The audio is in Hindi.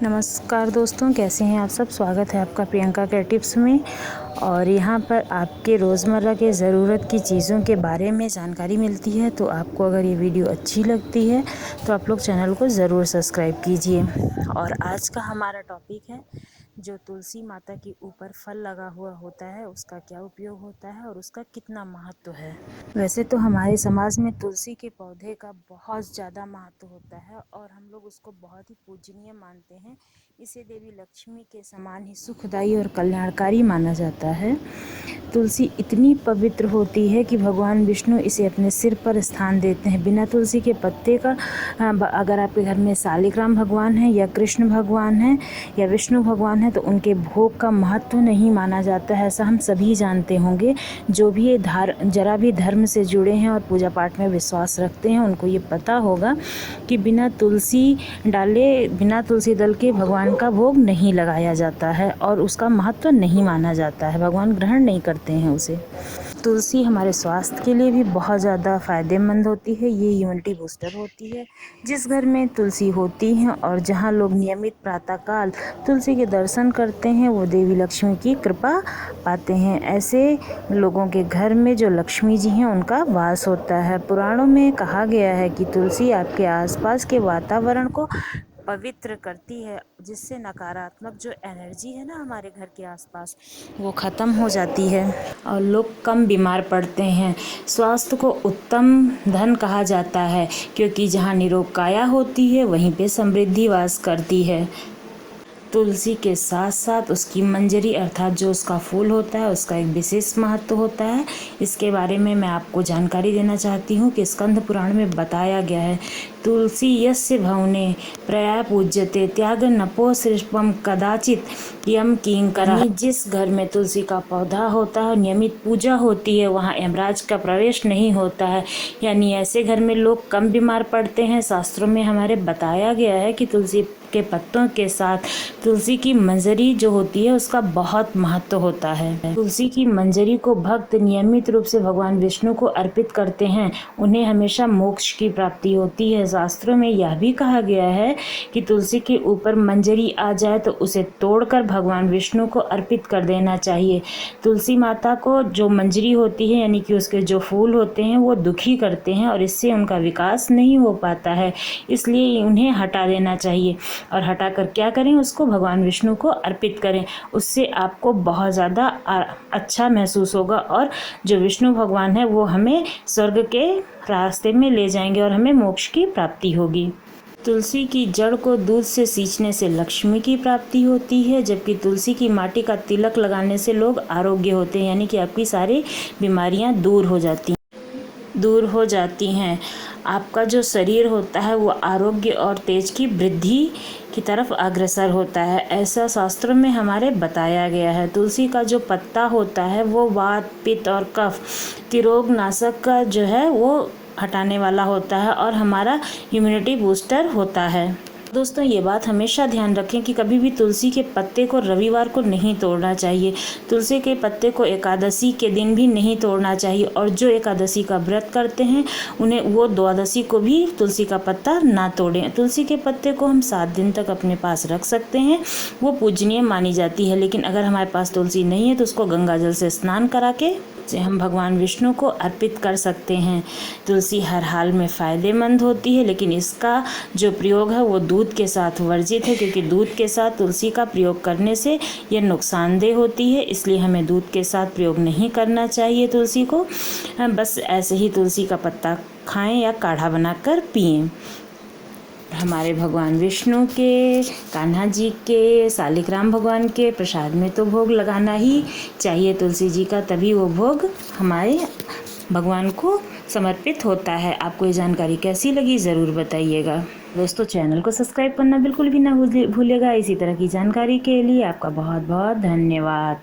नमस्कार दोस्तों, कैसे हैं आप सब। स्वागत है आपका प्रियंका क्रिएटिव्स में। और यहाँ पर आपके रोज़मर्रा के ज़रूरत की चीज़ों के बारे में जानकारी मिलती है। तो आपको अगर ये वीडियो अच्छी लगती है तो आप लोग चैनल को ज़रूर सब्सक्राइब कीजिए। और आज का हमारा टॉपिक है जो तुलसी माता के ऊपर फल लगा हुआ होता है उसका क्या उपयोग होता है और उसका कितना महत्व है। वैसे तो हमारे समाज में तुलसी के पौधे का बहुत ज़्यादा महत्व होता है और हम लोग उसको बहुत ही पूजनीय मानते हैं। इसे देवी लक्ष्मी के समान ही सुखदायी और कल्याणकारी माना जाता है। तुलसी इतनी पवित्र होती है कि भगवान विष्णु इसे अपने सिर पर स्थान देते हैं। बिना तुलसी के पत्ते का अगर आपके घर में शालिग्राम भगवान है या कृष्ण भगवान है या विष्णु भगवान है तो उनके भोग का महत्व नहीं माना जाता है। ऐसा हम सभी जानते होंगे। जो भी ये जरा भी धर्म से जुड़े हैं और पूजा पाठ में विश्वास रखते हैं उनको ये पता होगा कि बिना तुलसी दल के भगवान का भोग नहीं लगाया जाता है और उसका महत्व नहीं माना जाता है। भगवान ग्रहण नहीं करते हैं उसे। तुलसी हमारे स्वास्थ्य के लिए भी बहुत ज़्यादा फ़ायदेमंद होती है। ये इम्यूनिटी बूस्टर होती है। जिस घर में तुलसी होती हैं और जहाँ लोग नियमित प्रातःकाल तुलसी के दर्शन करते हैं वो देवी लक्ष्मी की कृपा पाते हैं। ऐसे लोगों के घर में जो लक्ष्मी जी हैं उनका वास होता है। पुराणों में कहा गया है कि तुलसी आपके आसपास के वातावरण को पवित्र करती है, जिससे नकारात्मक जो एनर्जी है ना हमारे घर के आसपास वो ख़त्म हो जाती है और लोग कम बीमार पड़ते हैं। स्वास्थ्य को उत्तम धन कहा जाता है क्योंकि जहाँ निरोग काया होती है वहीं पे समृद्धि वास करती है। तुलसी के साथ साथ उसकी मंजरी अर्थात जो उसका फूल होता है उसका एक विशेष महत्व होता है। इसके बारे में मैं आपको जानकारी देना चाहती हूँ कि स्कंद पुराण में बताया गया है, तुलसी यस्य भवने प्रया पूज्यते त्याग नपो सृष्पम कदाचित यम किंकरा। जिस घर में तुलसी का पौधा होता है नियमित पूजा होती है वहाँ यमराज का प्रवेश नहीं होता है। यानी ऐसे घर में लोग कम बीमार पड़ते हैं। शास्त्रों में हमारे बताया गया है कि तुलसी के पत्तों के साथ तुलसी की मंजरी जो होती है उसका बहुत महत्व होता है। तुलसी की मंजरी को भक्त नियमित रूप से भगवान विष्णु को अर्पित करते हैं, उन्हें हमेशा मोक्ष की प्राप्ति होती है। शास्त्रों में यह भी कहा गया है कि तुलसी के ऊपर मंजरी आ जाए तो उसे तोड़कर भगवान विष्णु को अर्पित कर देना चाहिए। तुलसी माता को जो मंजरी होती है यानी कि उसके जो फूल होते हैं वो दुखी करते हैं और इससे उनका विकास नहीं हो पाता है, इसलिए उन्हें हटा देना चाहिए। और हटा कर क्या करें, उसको भगवान विष्णु को अर्पित करें। उससे आपको बहुत ज़्यादा अच्छा महसूस होगा और जो विष्णु भगवान है वो हमें स्वर्ग के रास्ते में ले जाएंगे और हमें मोक्ष की प्राप्ति होगी। तुलसी की जड़ को दूध से सींचने से लक्ष्मी की प्राप्ति होती है, जबकि तुलसी की माटी का तिलक लगाने से लोग आरोग्य होते हैं, यानी कि आपकी सारी बीमारियां दूर हो जाती हैं। आपका जो शरीर होता है वो आरोग्य और तेज की वृद्धि की तरफ अग्रसर होता है, ऐसा शास्त्रों में हमारे बताया गया है। तुलसी का जो पत्ता होता है वो वात पित्त और कफ तिरोग नाशक का जो है वो हटाने वाला होता है और हमारा इम्यूनिटी बूस्टर होता है। दोस्तों ये बात हमेशा ध्यान रखें कि कभी भी तुलसी के पत्ते को रविवार को नहीं तोड़ना चाहिए। तुलसी के पत्ते को एकादशी के दिन भी नहीं तोड़ना चाहिए और जो एकादशी का व्रत करते हैं उन्हें वो द्वादशी को भी तुलसी का पत्ता ना तोड़ें। तुलसी के पत्ते को हम 7 दिन तक अपने पास रख सकते हैं, वो पूजनीय मानी जाती है। लेकिन अगर हमारे पास तुलसी नहीं है तो उसको गंगा जल से स्नान करा के हम भगवान विष्णु को अर्पित कर सकते हैं। तुलसी हर हाल में फ़ायदेमंद होती है, लेकिन इसका जो प्रयोग है वो दूध के साथ वर्जित है, क्योंकि दूध के साथ तुलसी का प्रयोग करने से यह नुकसानदेह होती है। इसलिए हमें दूध के साथ प्रयोग नहीं करना चाहिए तुलसी को। बस ऐसे ही तुलसी का पत्ता खाएं या काढ़ा बनाकर पिएं। हमारे भगवान विष्णु के, कान्हा जी के, शालिग्राम भगवान के प्रसाद में तो भोग लगाना ही चाहिए तुलसी जी का, तभी वो भोग हमारे भगवान को समर्पित होता है। आपको ये जानकारी कैसी लगी ज़रूर बताइएगा। दोस्तों चैनल को सब्सक्राइब करना बिल्कुल भी ना भूलिएगा। इसी तरह की जानकारी के लिए आपका बहुत बहुत धन्यवाद।